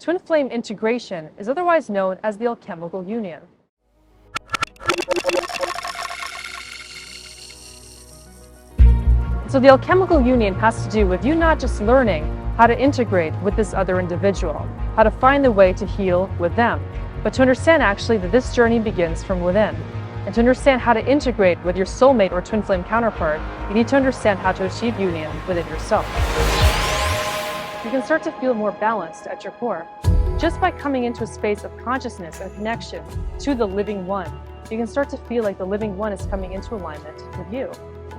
Twin flame integration is otherwise known as the alchemical union. So the alchemical union has to do with you not just learning how to integrate with this other individual, how to find the way to heal with them, but to understand actually that this journey begins from within. And to understand how to integrate with your soulmate or twin flame counterpart, you need to understand how to achieve union within yourself. You can start to feel more balanced at your core. Just by coming into a space of consciousness and connection to the living one, you can start to feel like the living one is coming into alignment with you,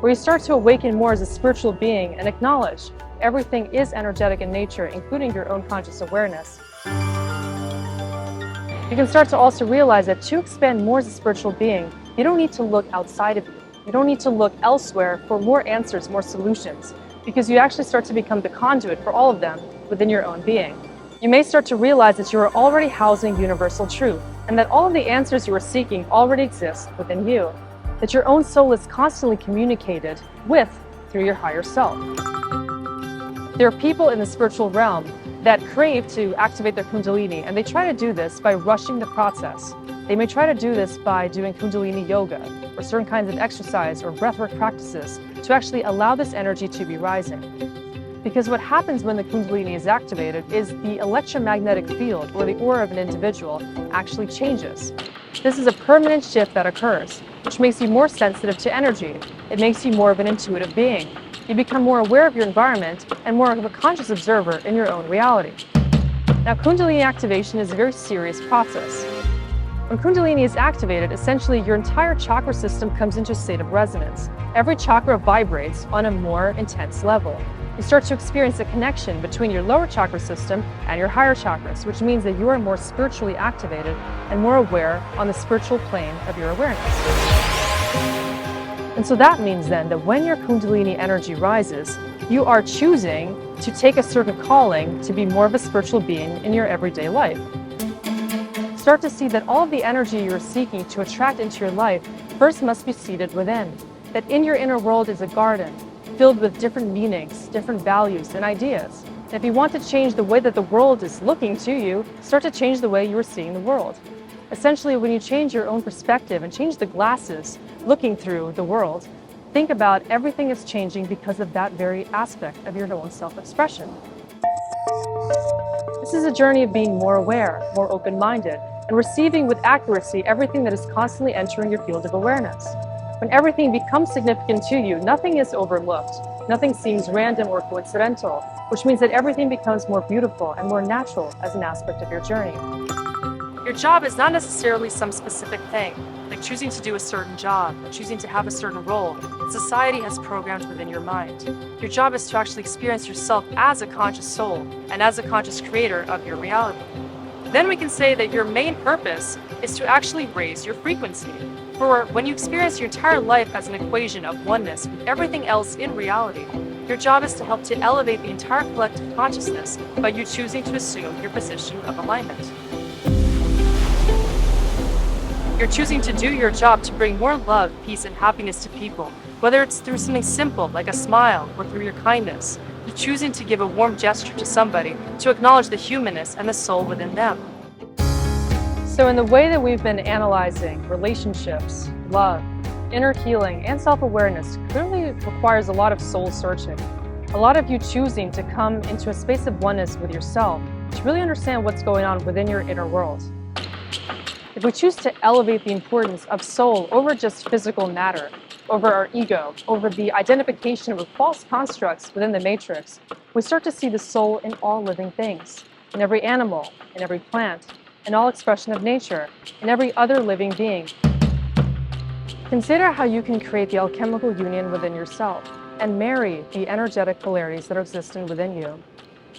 where you start to awaken more as a spiritual being and acknowledge everything is energetic in nature, including your own conscious awareness. You can start to also realize that to expand more as a spiritual being, you don't need to look outside of you. You don't need to look elsewhere for more answers, more solutions, because you actually start to become the conduit for all of them within your own being. You may start to realize that you are already housing universal truth, and that all of the answers you are seeking already exist within you, that your own soul is constantly communicated with through your higher self. There are people in the spiritual realm that crave to activate their Kundalini, and they try to do this by rushing the process. They may try to do this by doing Kundalini yoga or certain kinds of exercise or breathwork practices to actually allow this energy to be rising. Because what happens when the Kundalini is activated is the electromagnetic field or the aura of an individual actually changes. This is a permanent shift that occurs, which makes you more sensitive to energy. It makes you more of an intuitive being. You become more aware of your environment and more of a conscious observer in your own reality. Now, Kundalini activation is a very serious process. When Kundalini is activated, essentially your entire chakra system comes into a state of resonance. Every chakra vibrates on a more intense level. You start to experience a connection between your lower chakra system and your higher chakras, which means that you are more spiritually activated and more aware on the spiritual plane of your awareness. And so that means then that when your Kundalini energy rises, you are choosing to take a certain calling to be more of a spiritual being in your everyday life. Start to see that all of the energy you're seeking to attract into your life first must be seated within. That in your inner world is a garden filled with different meanings, different values, and ideas. And if you want to change the way that the world is looking to you, start to change the way you are seeing the world. Essentially, when you change your own perspective and change the glasses looking through the world, think about everything is changing because of that very aspect of your own self-expression. This is a journey of being more aware, more open-minded, and receiving with accuracy everything that is constantly entering your field of awareness. When everything becomes significant to you, nothing is overlooked. Nothing seems random or coincidental, which means that everything becomes more beautiful and more natural as an aspect of your journey. Your job is not necessarily some specific thing, like choosing to do a certain job, or choosing to have a certain role that society has programmed within your mind. Your job is to actually experience yourself as a conscious soul and as a conscious creator of your reality. Then we can say that your main purpose is to actually raise your frequency. For when you experience your entire life as an equation of oneness with everything else in reality, your job is to help to elevate the entire collective consciousness by you choosing to assume your position of alignment. You're choosing to do your job to bring more love, peace, and happiness to people, whether it's through something simple like a smile or through your kindness. You're choosing to give a warm gesture to somebody to acknowledge the humanness and the soul within them. So in the way that we've been analyzing relationships, love, inner healing, and self-awareness clearly requires a lot of soul searching. A lot of you choosing to come into a space of oneness with yourself to really understand what's going on within your inner world. If we choose to elevate the importance of soul over just physical matter, over our ego, over the identification with false constructs within the matrix, we start to see the soul in all living things, in every animal, in every plant, in all expression of nature, in every other living being. Consider how you can create the alchemical union within yourself and marry the energetic polarities that are existing within you,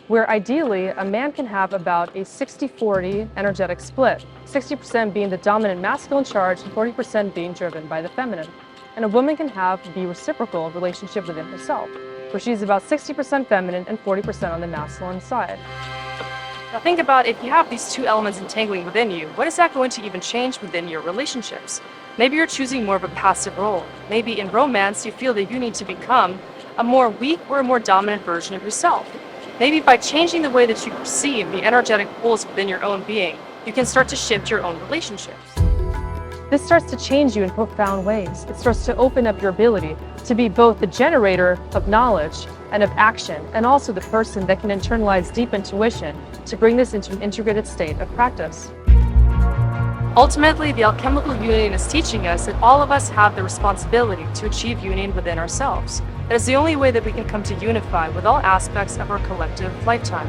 where ideally a man can have about a 60-40 energetic split, 60% being the dominant masculine charge and 40% being driven by the feminine. And a woman can have the reciprocal relationship within herself, where she's about 60% feminine and 40% on the masculine side. Now think about if you have these two elements entangling within you, what is that going to even change within your relationships? Maybe you're choosing more of a passive role. Maybe in romance you feel that you need to become a more weak or a more dominant version of yourself. Maybe by changing the way that you perceive the energetic pulls within your own being, you can start to shift your own relationships. This starts to change you in profound ways. It starts to open up your ability to be both the generator of knowledge and of action, and also the person that can internalize deep intuition to bring this into an integrated state of practice. Ultimately, the alchemical union is teaching us that all of us have the responsibility to achieve union within ourselves. That is the only way that we can come to unify with all aspects of our collective lifetime,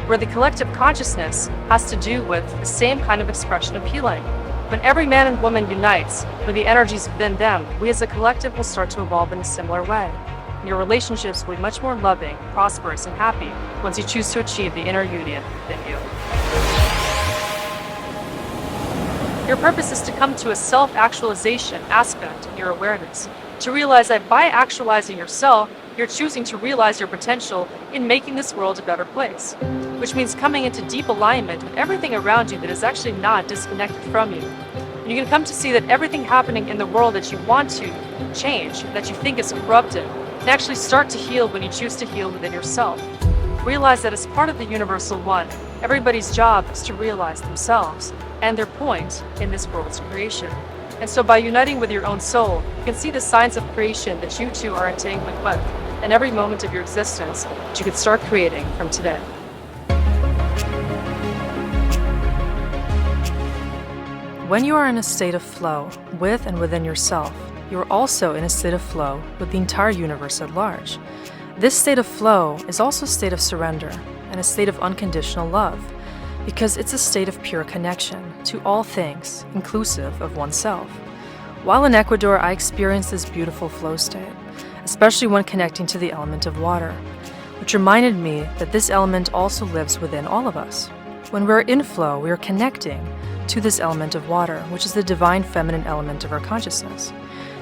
where the collective consciousness has to do with the same kind of expression of healing. When every man and woman unites with the energies within them, we as a collective will start to evolve in a similar way. And your relationships will be much more loving, prosperous, and happy once you choose to achieve the inner union within you. Your purpose is to come to a self-actualization aspect in your awareness, to realize that by actualizing yourself, you're choosing to realize your potential in making this world a better place, which means coming into deep alignment with everything around you that is actually not disconnected from you. And you can come to see that everything happening in the world that you want to change, that you think is corrupted, can actually start to heal when you choose to heal within yourself. Realize that as part of the universal one, everybody's job is to realize themselves and their point in this world's creation. And so by uniting with your own soul, you can see the signs of creation that you too are entangling with, and every moment of your existence that you could start creating from today. When you are in a state of flow with and within yourself, you are also in a state of flow with the entire universe at large. This state of flow is also a state of surrender and a state of unconditional love, because it's a state of pure connection to all things, inclusive of oneself. While in Ecuador, I experienced this beautiful flow state, especially when connecting to the element of water, which reminded me that this element also lives within all of us. When we're in flow, we are connecting to this element of water, which is the divine feminine element of our consciousness.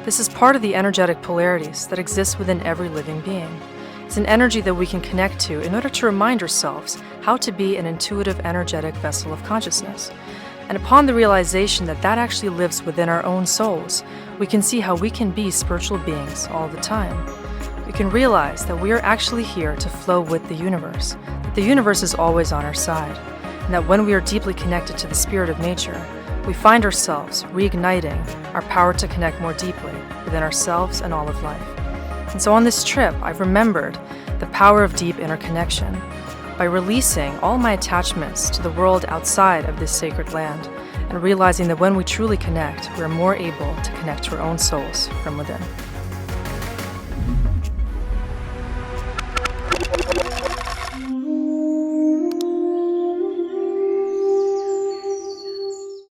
This is part of the energetic polarities that exist within every living being. It's an energy that we can connect to in order to remind ourselves how to be an intuitive, energetic vessel of consciousness. And upon the realization that that actually lives within our own souls, we can see how we can be spiritual beings all the time. We can realize that we are actually here to flow with the universe, that the universe is always on our side, and that when we are deeply connected to the spirit of nature, we find ourselves reigniting our power to connect more deeply within ourselves and all of life. And so on this trip, I've remembered the power of deep interconnection by releasing all my attachments to the world outside of this sacred land and realizing that when we truly connect, we're more able to connect to our own souls from within.